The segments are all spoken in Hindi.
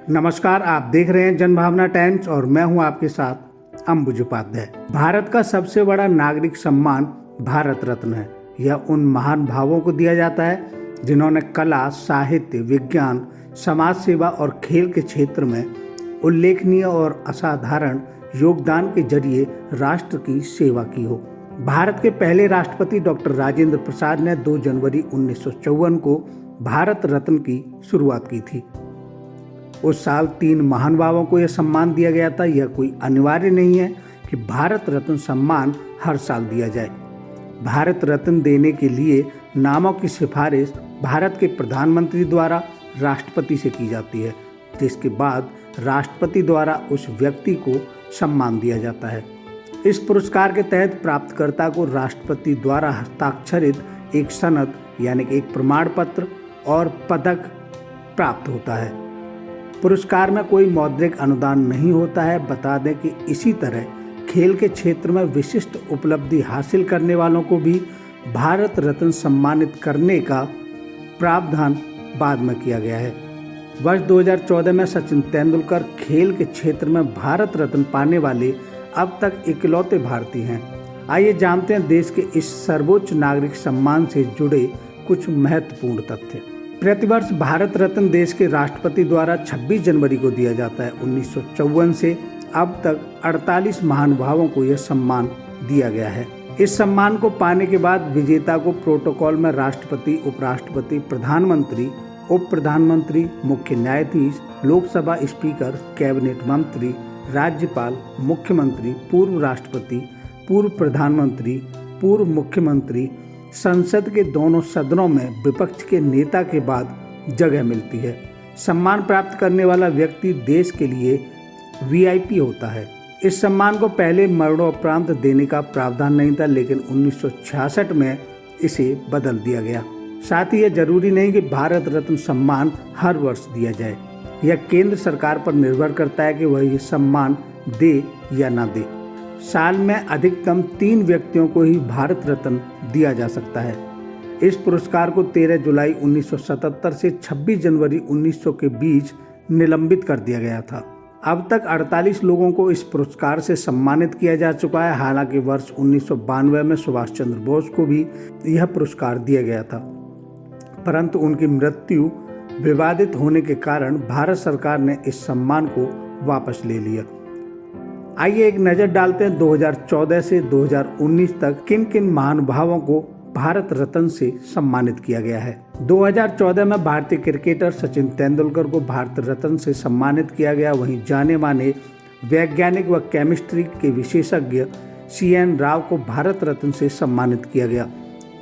नमस्कार, आप देख रहे हैं जनभावना टाइम्स और मैं हूं आपके साथ अंबुज उपाध्याय। भारत का सबसे बड़ा नागरिक सम्मान भारत रत्न है। यह उन महान भावों को दिया जाता है जिन्होंने कला, साहित्य, विज्ञान, समाज सेवा और खेल के क्षेत्र में उल्लेखनीय और असाधारण योगदान के जरिए राष्ट्र की सेवा की हो। भारत के पहले राष्ट्रपति डॉक्टर राजेंद्र प्रसाद ने 2 जनवरी 1954 को भारत रत्न की शुरुआत की थी। उस साल 3 महानुभावों को यह सम्मान दिया गया था। यह कोई अनिवार्य नहीं है कि भारत रत्न सम्मान हर साल दिया जाए। भारत रत्न देने के लिए नामों की सिफारिश भारत के प्रधानमंत्री द्वारा राष्ट्रपति से की जाती है, जिसके बाद राष्ट्रपति द्वारा उस व्यक्ति को सम्मान दिया जाता है। इस पुरस्कार के तहत प्राप्तकर्ता को राष्ट्रपति द्वारा हस्ताक्षरित एक सनद यानी कि एक प्रमाण पत्र और पदक प्राप्त होता है। पुरस्कार में कोई मौद्रिक अनुदान नहीं होता है। बता दें कि इसी तरह खेल के क्षेत्र में विशिष्ट उपलब्धि हासिल करने वालों को भी भारत रत्न सम्मानित करने का प्रावधान बाद में किया गया है। वर्ष 2014 में सचिन तेंदुलकर खेल के क्षेत्र में भारत रत्न पाने वाले अब तक इकलौते भारतीय हैं। आइए जानते हैं देश के इस सर्वोच्च नागरिक सम्मान से जुड़े कुछ महत्वपूर्ण तथ्य। प्रतिवर्ष भारत रत्न देश के राष्ट्रपति द्वारा 26 जनवरी को दिया जाता है। 1954 से अब तक 48 महानुभावों को यह सम्मान दिया गया है। इस सम्मान को पाने के बाद विजेता को प्रोटोकॉल में राष्ट्रपति, उपराष्ट्रपति, प्रधानमंत्री, उप प्रधानमंत्री, मुख्य न्यायाधीश, लोकसभा स्पीकर, कैबिनेट मंत्री, राज्यपाल, मुख्यमंत्री, पूर्व राष्ट्रपति, पूर्व प्रधानमंत्री, पूर्व मुख्यमंत्री, संसद के दोनों सदनों में विपक्ष के नेता के बाद जगह मिलती है। सम्मान प्राप्त करने वाला व्यक्ति देश के लिए वीआईपी होता है। इस सम्मान को पहले मरणोपरांत देने का प्रावधान नहीं था, लेकिन 1966 में इसे बदल दिया गया। साथ ही यह जरूरी नहीं कि भारत रत्न सम्मान हर वर्ष दिया जाए। यह केंद्र सरकार पर निर्भर करता है कि वह यह सम्मान दे या ना दे। साल में अधिकतम 3 व्यक्तियों को ही भारत रत्न दिया जा सकता है। इस पुरस्कार को 13 जुलाई 1977 से 26 जनवरी 1900 के बीच निलंबित कर दिया गया था। अब तक 48 लोगों को इस पुरस्कार से सम्मानित किया जा चुका है। हालांकि वर्ष 1992 में सुभाष चंद्र बोस को भी यह पुरस्कार दिया गया था, परंतु उनकी मृत्यु विवादित होने के कारण भारत सरकार ने इस सम्मान को वापस ले लिया। आइए एक नज़र डालते हैं 2014 से 2019 तक किन किन महानुभावों को भारत रत्न से सम्मानित किया गया है। 2014 में भारतीय क्रिकेटर सचिन तेंदुलकर को भारत रत्न से सम्मानित किया गया। वहीं जाने माने वैज्ञानिक व केमिस्ट्री के विशेषज्ञ CN राव को भारत रत्न से सम्मानित किया गया।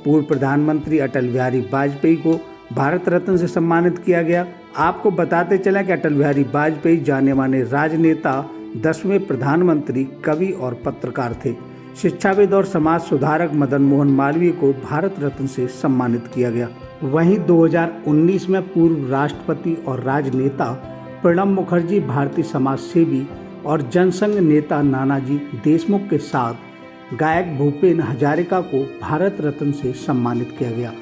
पूर्व प्रधानमंत्री अटल बिहारी वाजपेयी को भारत रत्न से सम्मानित किया गया। आपको बताते चलें कि अटल बिहारी वाजपेयी जाने माने राजनेता, 10वें प्रधानमंत्री, कवि और पत्रकार थे। शिक्षाविद और समाज सुधारक मदन मोहन मालवीय को भारत रत्न से सम्मानित किया गया। वहीं 2019 में पूर्व राष्ट्रपति और राजनेता प्रणब मुखर्जी, भारतीय समाज सेवी और जनसंघ नेता नानाजी देशमुख के साथ गायक भूपेन हजारिका को भारत रत्न से सम्मानित किया गया।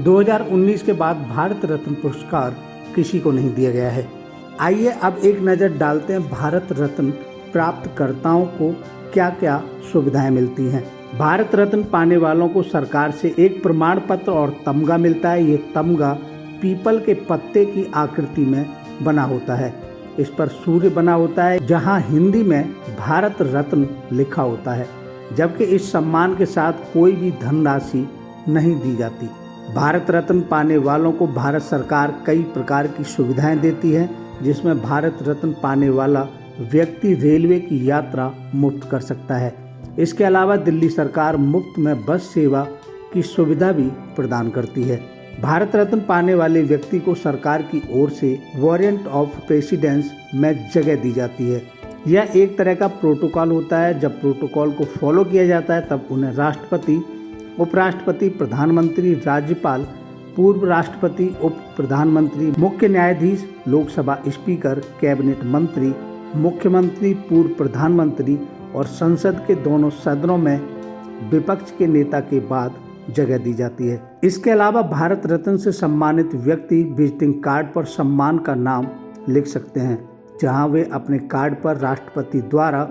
2019 के बाद भारत रत्न पुरस्कार किसी को नहीं दिया गया है। आइए अब एक नज़र डालते हैं भारत रत्न प्राप्तकर्ताओं को क्या क्या सुविधाएं मिलती हैं। भारत रत्न पाने वालों को सरकार से एक प्रमाण पत्र और तमगा मिलता है। ये तमगा पीपल के पत्ते की आकृति में बना होता है। इस पर सूर्य बना होता है, जहां हिंदी में भारत रत्न लिखा होता है, जबकि इस सम्मान के साथ कोई भी धनराशि नहीं दी जाती। भारत रत्न पाने वालों को भारत सरकार कई प्रकार की सुविधाएं देती है, जिसमें भारत रत्न पाने वाला व्यक्ति रेलवे की यात्रा मुफ्त कर सकता है। इसके अलावा दिल्ली सरकार मुफ्त में बस सेवा की सुविधा भी प्रदान करती है। भारत रत्न पाने वाले व्यक्ति को सरकार की ओर से वारंट ऑफ प्रेसिडेंस में जगह दी जाती है। यह एक तरह का प्रोटोकॉल होता है। जब प्रोटोकॉल को फॉलो किया जाता है तब उन्हें राष्ट्रपति, उपराष्ट्रपति, प्रधानमंत्री, राज्यपाल, पूर्व राष्ट्रपति, उप प्रधानमंत्री, मुख्य न्यायाधीश, लोकसभा स्पीकर, कैबिनेट मंत्री, मुख्यमंत्री, पूर्व प्रधानमंत्री और संसद के दोनों सदनों में विपक्ष के नेता के बाद जगह दी जाती है। इसके अलावा भारत रत्न से सम्मानित व्यक्ति विजिटिंग कार्ड पर सम्मान का नाम लिख सकते हैं, जहां वे अपने कार्ड पर राष्ट्रपति द्वारा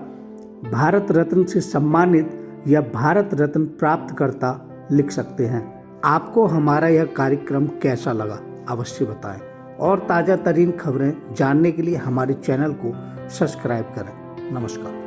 भारत रत्न से सम्मानित या भारत रत्न प्राप्तकर्ता लिख सकते हैं। आपको हमारा यह कार्यक्रम कैसा लगा अवश्य बताएं और ताज़ा तरीन खबरें जानने के लिए हमारे चैनल को सब्सक्राइब करें। नमस्कार।